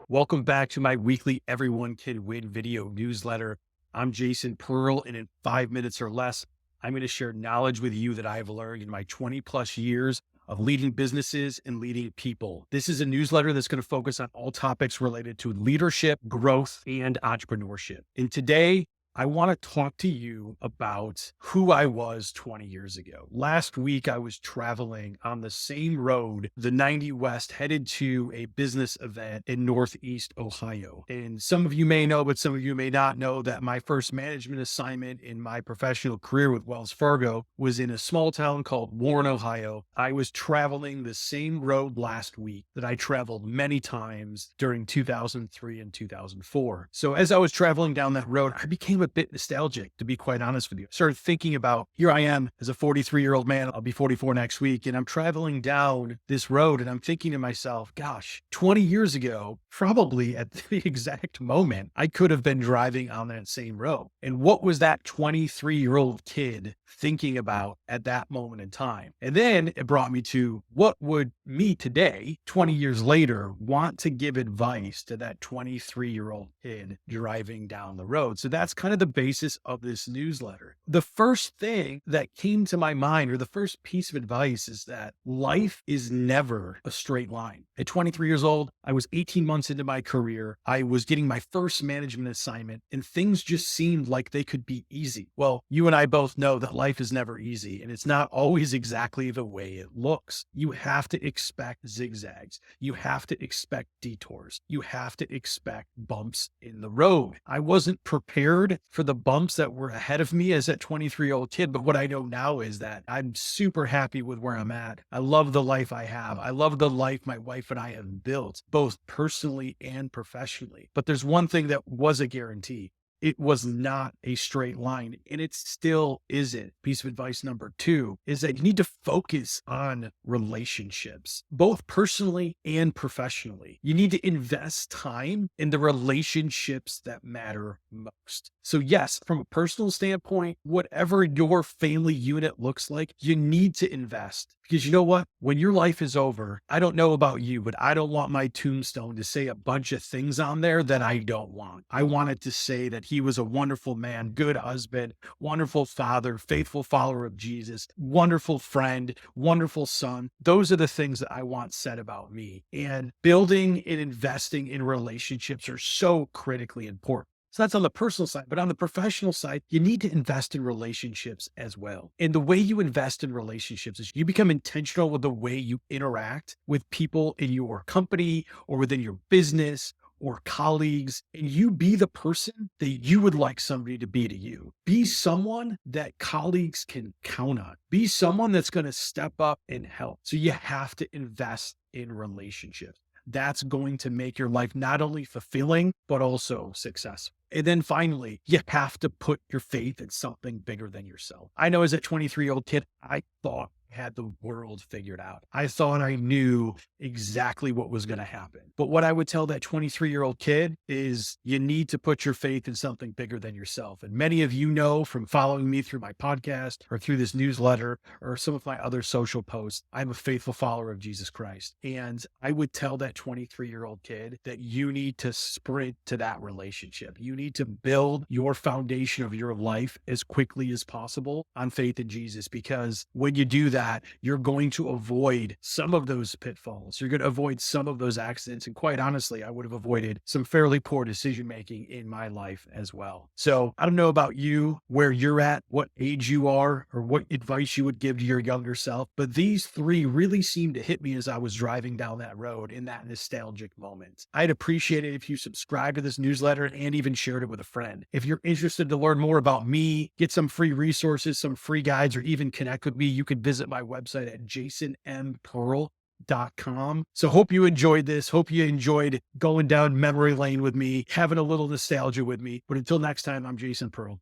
Welcome back to my weekly Everyone Can Win video newsletter. I'm Jason Pearl, and in 5 minutes or less, I'm going to share knowledge with you that I've learned in my 20 plus years of leading businesses and leading people. This is a newsletter that's going to focus on all topics related to leadership, growth, and entrepreneurship. And today, I want to talk to you about who I was 20 years ago. Last week, I was traveling on the same road, the 90 West, headed to a business event in Northeast Ohio. And some of you may know, but some of you may not know that my first management assignment in my professional career with Wells Fargo was in a small town called Warren, Ohio. I was traveling the same road last week that I traveled many times during 2003 and 2004. So as I was traveling down that road, I became a bit nostalgic, to be quite honest with you. I started thinking about, here I am as a 43-year-old man. I'll be 44 next week. And I'm traveling down this road and I'm thinking to myself, gosh, 20 years ago, probably at the exact moment, I could have been driving on that same road. And what was that 23-year-old kid thinking about at that moment in time? And then it brought me to, what would me today, 20 years later, want to give advice to that 23-year-old kid driving down the road? So that's kind of the basis of this newsletter. The first thing that came to my mind, or the first piece of advice, is that life is never a straight line. At 23 years old, I was 18 months into my career. I was getting my first management assignment and things just seemed like they could be easy. Well, you and I both know that life is never easy and it's not always exactly the way it looks. You have to expect zigzags. You have to expect detours. You have to expect bumps in the road. I wasn't prepared for the bumps that were ahead of me as that 23-year-old kid. But what I know now is that I'm super happy with where I'm at. I love the life I have. I love the life my wife and I have built, both personally and professionally. But there's one thing that was a guarantee. It was not a straight line, and it still isn't. Piece of advice number 2 is that you need to focus on relationships, both personally and professionally. You need to invest time in the relationships that matter most. So yes, from a personal standpoint, whatever your family unit looks like, you need to invest. Because you know what? When your life is over, I don't know about you, but I don't want my tombstone to say a bunch of things on there that I don't want. I want it to say that he was a wonderful man, good husband, wonderful father, faithful follower of Jesus, wonderful friend, wonderful son. Those are the things that I want said about me. And building and investing in relationships are so critically important. So that's on the personal side, but on the professional side, you need to invest in relationships as well. And the way you invest in relationships is you become intentional with the way you interact with people in your company or within your business or colleagues, and you be the person that you would like somebody to be to you. Be someone that colleagues can count on. Be someone that's going to step up and help. So you have to invest in relationships. That's going to make your life not only fulfilling, but also successful. And then finally, you have to put your faith in something bigger than yourself. I know as a 23-year-old kid, I thought I had the world figured out. I thought I knew exactly what was going to happen. But what I would tell that 23-year-old kid is you need to put your faith in something bigger than yourself. And many of you know from following me through my podcast or through this newsletter or some of my other social posts, I'm a faithful follower of Jesus Christ. And I would tell that 23-year-old kid that you need to sprint to that relationship. You need to build your foundation of your life as quickly as possible on faith in Jesus, because when you do that, you're going to avoid some of those pitfalls. You're going to avoid some of those accidents. And quite honestly, I would have avoided some fairly poor decision-making in my life as well. So I don't know about you, where you're at, what age you are, or what advice you would give to your younger self, but these 3 really seemed to hit me as I was driving down that road in that nostalgic moment. I'd appreciate it if you subscribe to this newsletter and even shared it with a friend. If you're interested to learn more about me, get some free resources, some free guides, or even connect with me, you could visit my website at jasonmpearl.com. So hope you enjoyed this. Hope you enjoyed going down memory lane with me, having a little nostalgia with me. But until next time, I'm Jason Pearl.